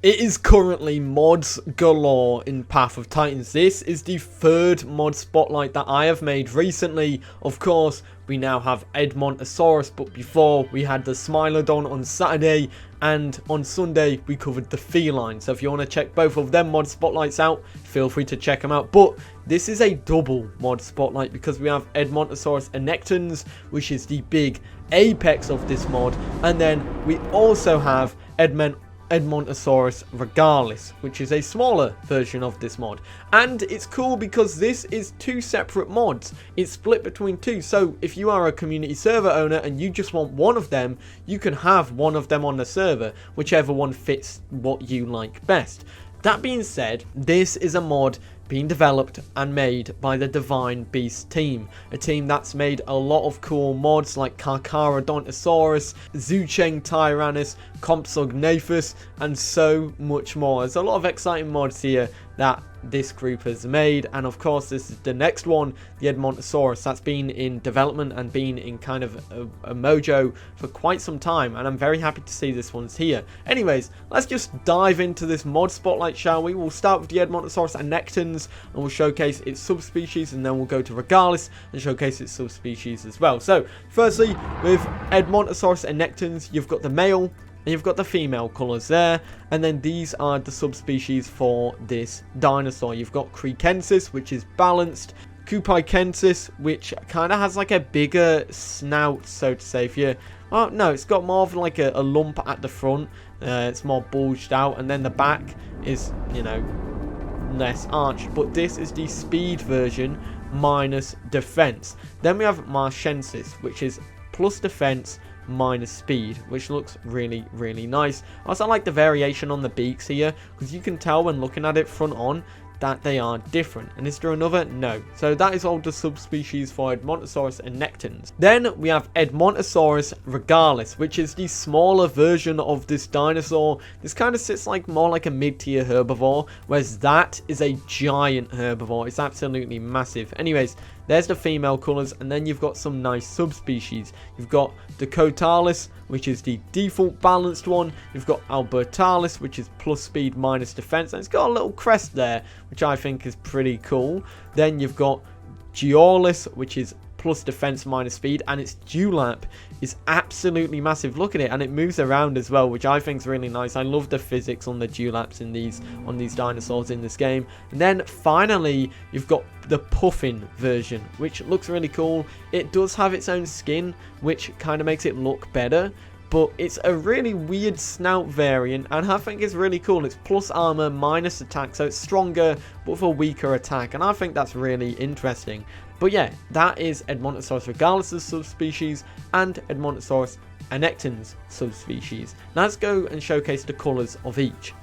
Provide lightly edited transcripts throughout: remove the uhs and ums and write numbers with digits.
It is currently mods galore in Path of Titans. This is the third mod spotlight that I have made recently. Of course, we now have Edmontosaurus, but before we had the Smilodon on Saturday, and on Sunday we covered the feline. So if you want to check both of them mod spotlights out, feel free to check them out. But this is a double mod spotlight because we have Edmontosaurus Annectens, which is the big apex of this mod, and then we also have Edmontosaurus Regalis, which is a smaller version of this mod. And it's cool because this is two separate mods. It's split between two, so if you are a community server owner and you just want one of them, you can have one of them on the server, whichever one fits what you like best. That being said, this is a mod being developed and made by the Divine Beast team, a team that's made a lot of cool mods like Carcharodontosaurus, Zucheng Tyrannus, Compsognathus, and so much more. There's a lot of exciting mods here that this group has made, and of course this is the next one, the Edmontosaurus, that's been in development and been in kind of a mojo for quite some time, and I'm very happy to see this one's here. Anyways, let's just dive into this mod spotlight, shall we? We'll start with the Edmontosaurus Annectens and we'll showcase its subspecies, and then we'll go to Regalis and showcase its subspecies as well. So firstly, with Edmontosaurus Annectens, you've got the male and you've got the female colours there, and then these are the subspecies for this dinosaur. You've got Crekensis, which is balanced, Cupicensis, which kind of has like a bigger snout, so to say. If you, oh no, it's got more of like a lump at the front. It's more bulged out, and then the back is, you know, less arched. But this is the speed version minus defense. Then we have Marchensis, which is plus defense minus speed, which looks really nice. I also like the variation on the beaks here, because you can tell when looking at it front on that they are different. And is there another? No. So that is all the subspecies for Edmontosaurus Annectens. Then we have Edmontosaurus Regalis, which is the smaller version of this dinosaur. This kind of sits like more like a mid-tier herbivore, whereas that is a giant herbivore. It's absolutely massive. Anyways, there's the female colours, and then you've got some nice subspecies. You've got Dakotalis, which is the default balanced one. You've got Albertalis, which is plus speed minus defense, and it's got a little crest there, which I think is pretty cool. Then you've got Georlis, which is plus defense minus speed, and its dewlap is absolutely massive. Look at it, and it moves around as well, which I think is really nice. I love the physics on the dewlaps in these dinosaurs in this game. And then finally you've got the puffin version, which looks really cool. It does have its own skin, which kind of makes it look better, but it's a really weird snout variant, and I think it's really cool. It's plus armor minus attack, so it's stronger but with a weaker attack, and I think that's really interesting. But yeah, that is Edmontosaurus Regalis' subspecies and Edmontosaurus Annectens' subspecies. Now let's go and showcase the colours of each.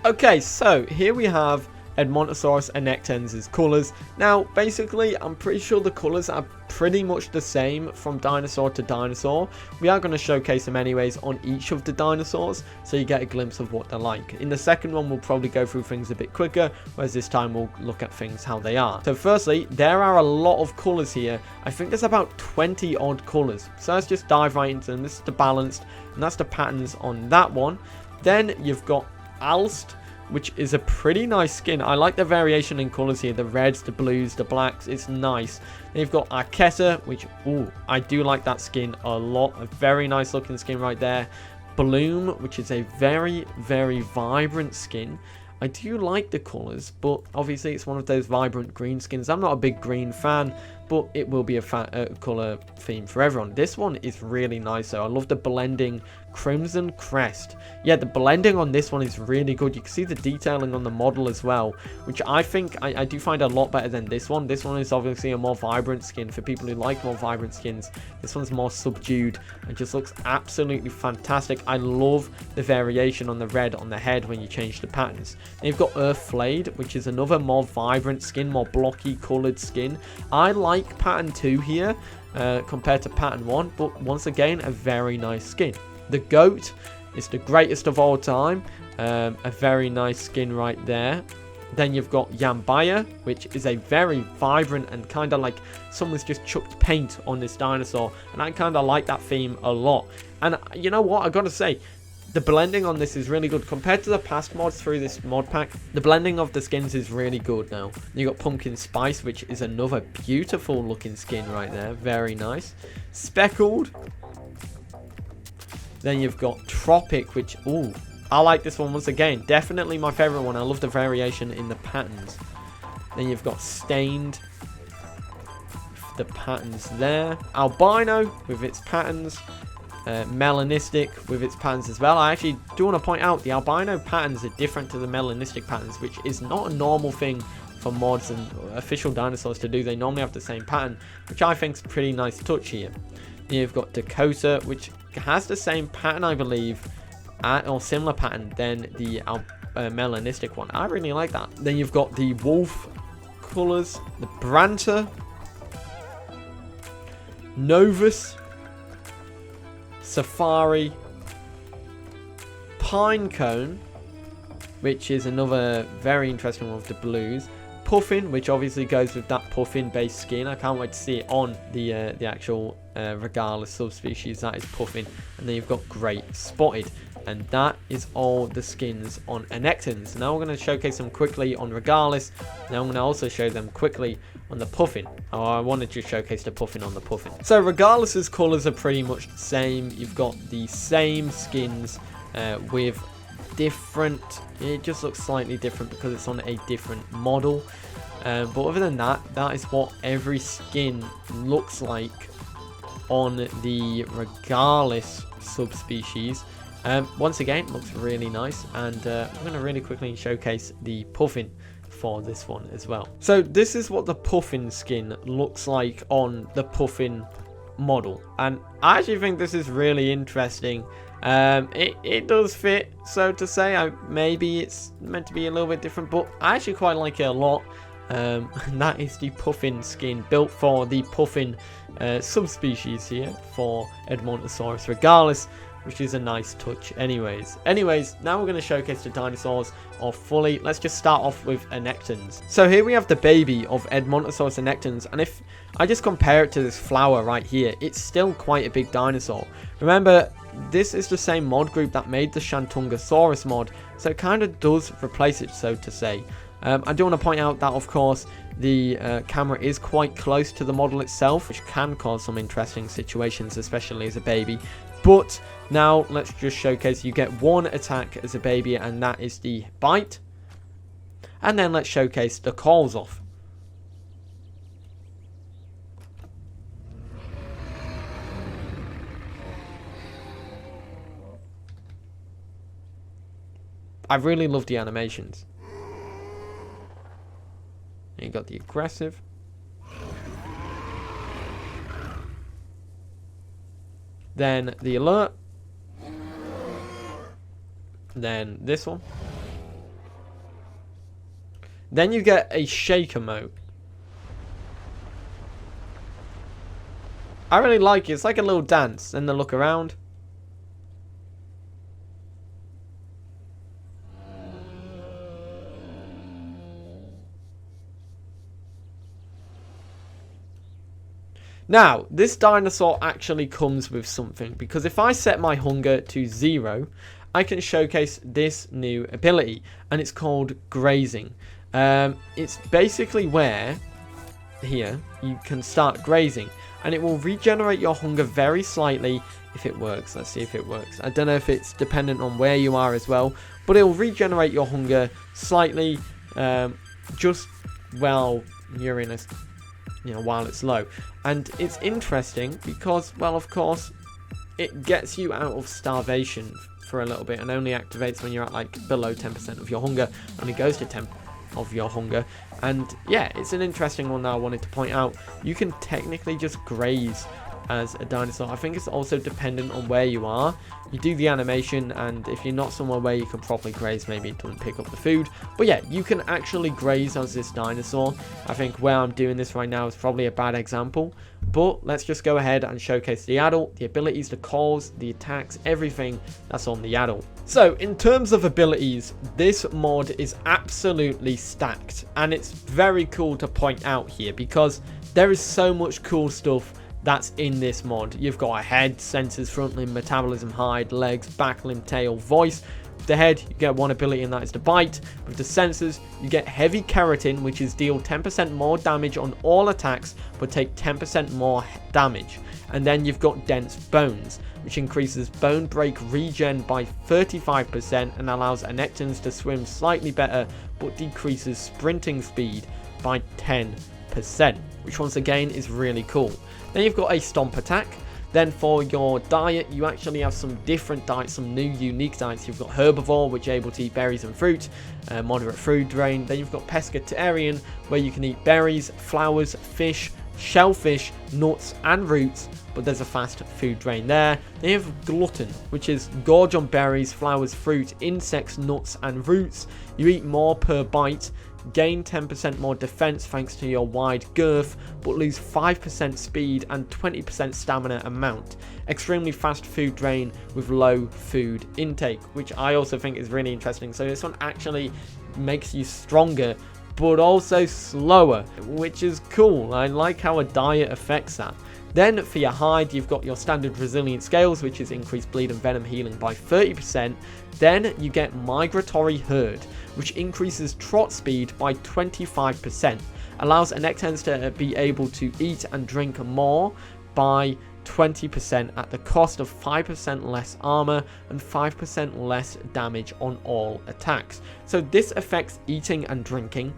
Okay, so here we have Edmontosaurus Annectens' colours. Now, basically, I'm pretty sure the colours are pretty much the same from dinosaur to dinosaur. We are going to showcase them anyways on each of the dinosaurs, so you get a glimpse of what they're like. In the second one, we'll probably go through things a bit quicker, whereas this time we'll look at things how they are. So firstly, there are a lot of colours here. I think there's about 20 odd colours. So let's just dive right into them. This is the balanced, and that's the patterns on that one. Then you've got Alst, which is a pretty nice skin. I like the variation in colours here. The reds, the blues, the blacks. It's nice. Then you've got Archetta, which, ooh, I do like that skin a lot. A very nice looking skin right there. Bloom, which is a very vibrant skin. I do like the colours, but obviously it's one of those vibrant green skins. I'm not a big green fan, but it will be a colour theme for everyone. This one is really nice though. I love the blending Crimson Crest. Yeah, the blending on this one is really good. You can see the detailing on the model as well, which I think I do find a lot better than this one. This one is obviously a more vibrant skin for people who like more vibrant skins. This one's more subdued and just looks absolutely fantastic. I love the variation on the red on the head when you change the patterns. And you've got Earth Flayed, which is another more vibrant skin, more blocky coloured skin. I like pattern 2 here compared to pattern 1, but once again, a very nice skin. The Goat is the greatest of all time. A very nice skin right there. Then you've got Yambaya, which is a very vibrant and kind of like someone's just chucked paint on this dinosaur. And I kind of like that theme a lot. And you know what? I gotta say, the blending on this is really good compared to the past mods through this mod pack. The blending of the skins is really good now. You got Pumpkin Spice, which is another beautiful looking skin right there. Very nice. Speckled. Then you've got Tropic, which, ooh, I like this one once again. Definitely my favorite one. I love the variation in the patterns. Then you've got Stained. The patterns there. Albino with its patterns. Melanistic with its patterns as well. I actually do want to point out the albino patterns are different to the melanistic patterns, which is not a normal thing for mods and official dinosaurs to do. They normally have the same pattern, which I think is a pretty nice touch here. You've got Dakota, which has the same pattern, I believe, or similar pattern than the melanistic one. I really like that. Then you've got the wolf colors, the Branta, Novus, Safari, Pinecone, which is another very interesting one with the blues, Puffin, which obviously goes with that Puffin based skin. I can't wait to see it on the actual Regalis subspecies. That is Puffin. And then you've got Great Spotted, and that is all the skins on Annectens. Now we're going to showcase them quickly on Regalis. Now I'm going to also show them quickly on the Puffin. Oh, I wanted to showcase the Puffin on the Puffin. So Regalis's colours are pretty much the same. You've got the same skins with different, it just looks slightly different because it's on a different model. But other than that, that is what every skin looks like on the Regalis subspecies. Once again, looks really nice, and I'm going to really quickly showcase the Puffin for this one as well. So this is what the Puffin skin looks like on the Puffin model, and I actually think this is really interesting. It does fit, so to say. Maybe it's meant to be a little bit different, but I actually quite like it a lot. And that is the Puffin skin built for the Puffin subspecies here for Edmontosaurus Regalis, which is a nice touch anyways. Now we're going to showcase the dinosaurs off fully. Let's just start off with Annectens. So here we have the baby of Edmontosaurus Annectens, and if I just compare it to this flower right here, it's still quite a big dinosaur. Remember, this is the same mod group that made the Shantungosaurus mod, so it kind of does replace it, so to say. I do want to point out that, of course, the camera is quite close to the model itself, which can cause some interesting situations, especially as a baby. But now let's just showcase, you get one attack as a baby, and that is the bite. And then let's showcase the calls off. I really love the animations. You got the aggressive. Then the alert. Then this one. Then you get a shaker mode. I really like it. It's like a little dance. Then the look around. Now, this dinosaur actually comes with something, because if I set my hunger to 0, I can showcase this new ability, and it's called grazing. It's basically where, here, you can start grazing, and it will regenerate your hunger very slightly if it works. Let's see if it works. I don't know if it's dependent on where you are as well, but it will regenerate your hunger slightly, just while you're in a... while it's low. And it's interesting because, well, of course, it gets you out of starvation for a little bit and only activates when you're at like below 10% of your hunger. Only goes to 10 of your hunger. And yeah, it's an interesting one that I wanted to point out. You can technically just graze as a dinosaur. I think it's also dependent on where you are. You do the animation, and if you're not somewhere where you can properly graze, maybe it doesn't pick up the food. But yeah, you can actually graze as this dinosaur. I think where I'm doing this right now is probably a bad example, but let's just go ahead and showcase the adult, the abilities, the calls, the attacks, everything that's on the adult. So in terms of abilities, this mod is absolutely stacked, and it's very cool to point out here because there is so much cool stuff that's in this mod. You've got a head, sensors, front limb, metabolism, hide, legs, back limb, tail, voice. With the head, you get one ability, and that is the bite. With the sensors, you get heavy keratin, which is deal 10% more damage on all attacks, but take 10% more damage. And then you've got dense bones, which increases bone break regen by 35% and allows Annectens to swim slightly better, but decreases sprinting speed by 10%, which once again is really cool. Then you've got a stomp attack. Then for your diet, you actually have some different diets, some new unique diets. You've got herbivore, which are able to eat berries and fruit, moderate food drain. Then you've got pescatarian, where you can eat berries, flowers, fish, shellfish, nuts and roots, but there's a fast food drain there. Then you have glutton, which is gorge on berries, flowers, fruit, insects, nuts and roots. You eat more per bite, gain 10% more defense thanks to your wide girth, but lose 5% speed and 20% stamina amount. Extremely fast food drain with low food intake, which I also think is really interesting. So this one actually makes you stronger, but also slower, which is cool. I like how a diet affects that. Then for your hide, you've got your standard resilient scales, which is increased bleed and venom healing by 30%. Then you get migratory herd, which increases trot speed by 25%. Allows Annectens to be able to eat and drink more by 20% at the cost of 5% less armor and 5% less damage on all attacks. So this affects eating and drinking.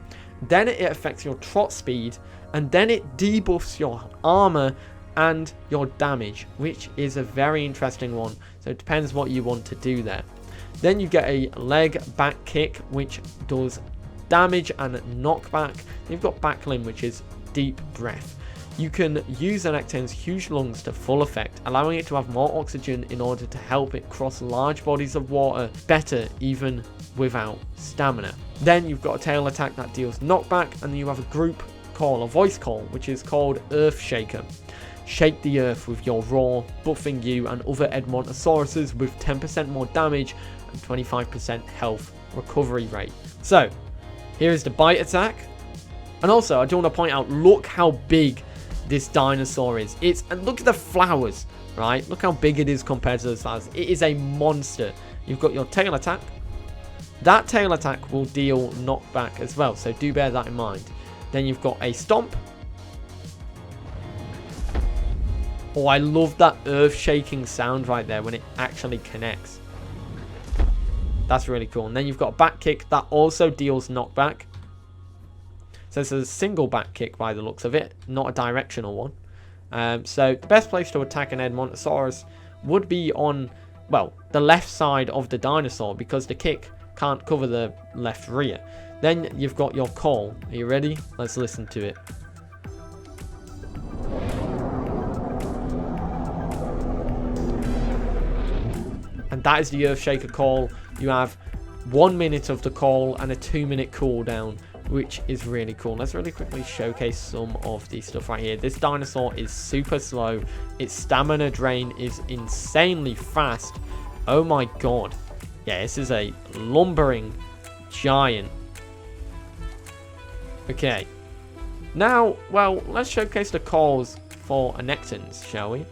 Then it affects your trot speed, and then it debuffs your armor and your damage, which is a very interesting one. So it depends what you want to do there. Then you get a leg back kick, which does damage and knockback. You've got back limb, which is deep breath. You can use Annectens' huge lungs to full effect, allowing it to have more oxygen in order to help it cross large bodies of water better, even without stamina. Then you've got a tail attack that deals knockback, and then you have a group call, a voice call, which is called Earth Shaker. Shake the earth with your roar, buffing you and other Edmontosauruses with 10% more damage and 25% health recovery rate. So, here is the bite attack. And also, I do want to point out, look how big this dinosaur is. And look at the flowers, right? Look how big it is compared to those flowers. It is a monster. You've got your tail attack. That tail attack will deal knockback as well, so do bear that in mind. Then you've got a stomp. Oh, I love that earth-shaking sound right there when it actually connects. That's really cool. And then you've got a back kick that also deals knockback. So this is a single back kick by the looks of it, not a directional one. So the best place to attack an Edmontosaurus would be on, well, the left side of the dinosaur, because the kick can't cover the left rear. Then you've got your call. Are you ready? Let's listen to it. And that is the Earthshaker call. You have 1 minute of the call and a 2-minute cooldown, which is really cool. Let's really quickly showcase some of the stuff right here. This dinosaur is super slow. Its stamina drain is insanely fast. Oh my god. Yeah, this is a lumbering giant. Okay. Now, well, let's showcase the calls for Annectens, shall we?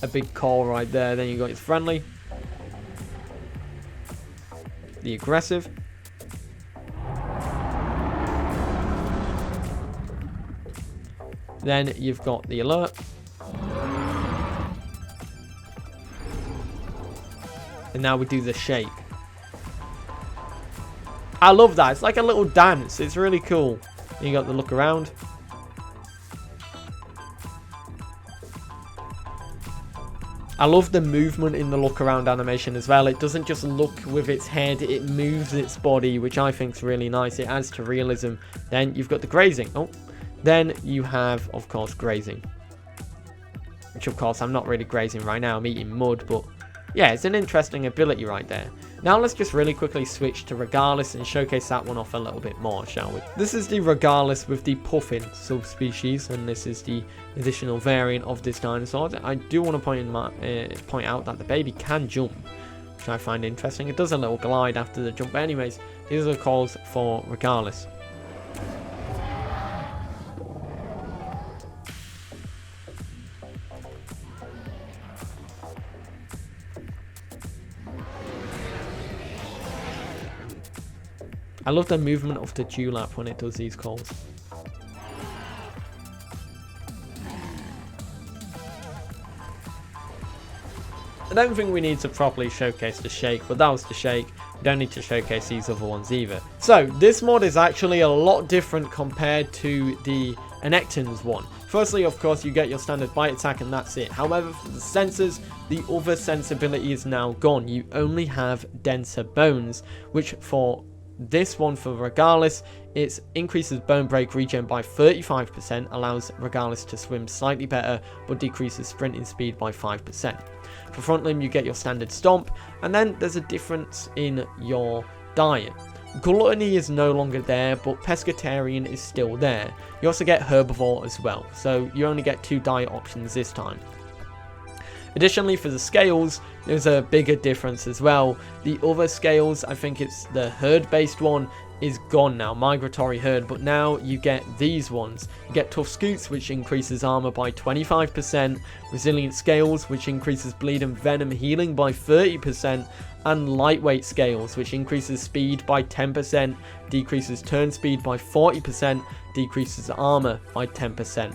A big call right there. Then you got his friendly, the aggressive, then you've got the alert, and now we do the shake. I love that. It's like a little dance. It's really cool. You got the look around. I love the movement in the look around animation as well. It doesn't just look with its head, it moves its body, which I think is really nice. It adds to realism. Then you've got the grazing. Oh, then you have, of course, grazing. Which, of course, I'm not really grazing right now. I'm eating mud, but yeah, it's an interesting ability right there. Now let's just really quickly switch to Regalis and showcase that one off a little bit more, shall we? This is the Regalis with the puffin subspecies, and this is the additional variant of this dinosaur. I do want to point out that the baby can jump, which I find interesting. It does a little glide after the jump. But anyways, these are the calls for Regalis. I love the movement of the dewlap when it does these calls. I don't think we need to properly showcase the shake, but that was the shake. We don't need to showcase these other ones either. So this mod is actually a lot different compared to the Annectens one. Firstly, of course, you get your standard bite attack and that's it. However, for the sensors, the other sensibility is now gone. You only have denser bones, which for this one for Regalis, it increases bone break regen by 35%, allows Regalis to swim slightly better, but decreases sprinting speed by 5%. For front limb, you get your standard stomp, and then there's a difference in your diet. Gluttony is no longer there, but pescatarian is still there. You also get herbivore as well, so you only get 2 diet options this time. Additionally, for the scales, there's a bigger difference as well. The other scales, I think it's the herd-based one, is gone now, migratory herd, but now you get these ones. You get tough scoots, which increases armor by 25%, resilient scales, which increases bleed and venom healing by 30%, and lightweight scales, which increases speed by 10%, decreases turn speed by 40%, decreases armor by 10%.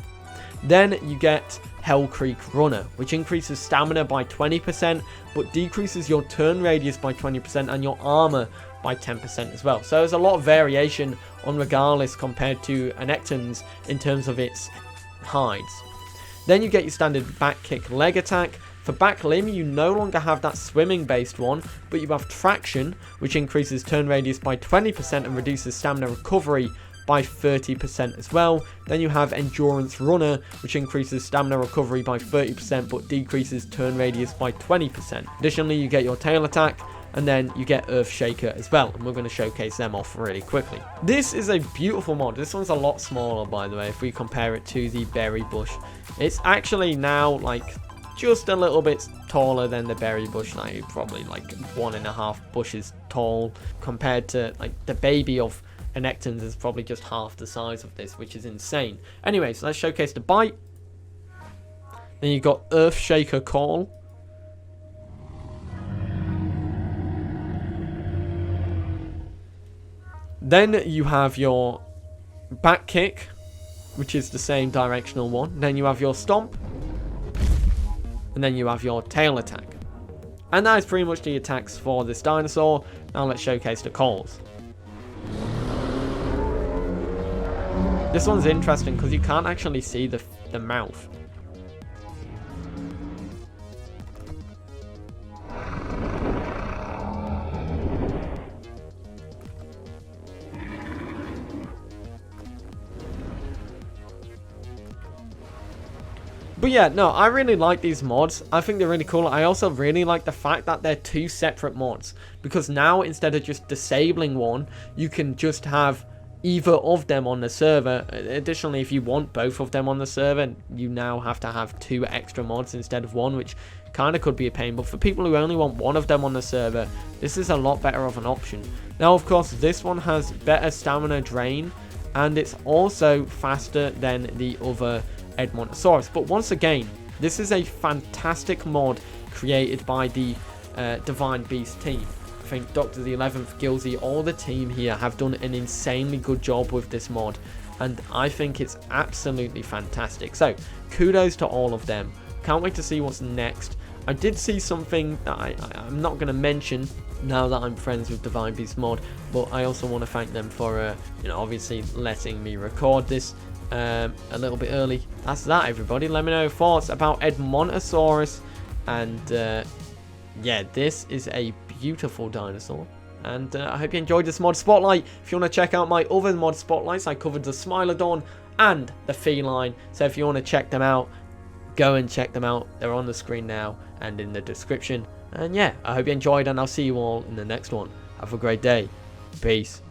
Then you get Hell Creek Runner, which increases stamina by 20%, but decreases your turn radius by 20% and your armor by 10% as well. So there's a lot of variation on Regalis compared to Annectens in terms of its hides. Then you get your standard back kick leg attack. For back limb, you no longer have that swimming based one, but you have traction, which increases turn radius by 20% and reduces stamina recovery by 30% as well. Then you have endurance runner, which increases stamina recovery by 30% but decreases turn radius by 20%. Additionally, you get your tail attack, and then you get Earth Shaker as well, and we're going to showcase them off really quickly. This is a beautiful mod. This one's a lot smaller, by the way, if we compare it to the berry bush. It's actually now like just a little bit taller than the berry bush, like probably like 1.5 bushes tall, compared to like the baby of Annectens is probably just half the size of this, which is insane. Anyways, let's showcase the bite. Then you got Earth Shaker Call. Then you have your back kick, which is the same directional one. Then you have your stomp. And then you have your tail attack. And that is pretty much the attacks for this dinosaur. Now let's showcase the calls. This one's interesting because you can't actually see the mouth. But yeah, no, I really like these mods. I think they're really cool. I also really like the fact that they're 2 separate mods, because now instead of just disabling one, you can just have either of them on the server. Additionally, if you want both of them on the server, you now have to have 2 extra mods instead of 1, which kind of could be a pain. But for people who only want one of them on the server, this is a lot better of an option. Now, of course, this one has better stamina drain, and it's also faster than the other Edmontosaurus. But once again, this is a fantastic mod created by the Divine Beast team. I think Dr. the 11th, Gilsey, all the team here have done an insanely good job with this mod, and I think it's absolutely fantastic. So kudos to all of them. Can't wait to see what's next. I did see something that I'm not going to mention now that I'm friends with Divine Beast mod, but I also want to thank them for obviously letting me record this a little bit early. That's that, everybody. Let me know your thoughts about Edmontosaurus, and yeah, this is a beautiful dinosaur, and I hope you enjoyed this mod spotlight. If you want to check out my other mod spotlights, I covered the Smilodon and the Feline, so if you want to check them out, go and check them out. They're on the screen now and in the description. And yeah, I hope you enjoyed, and I'll see you all in the next one. Have a great day. Peace.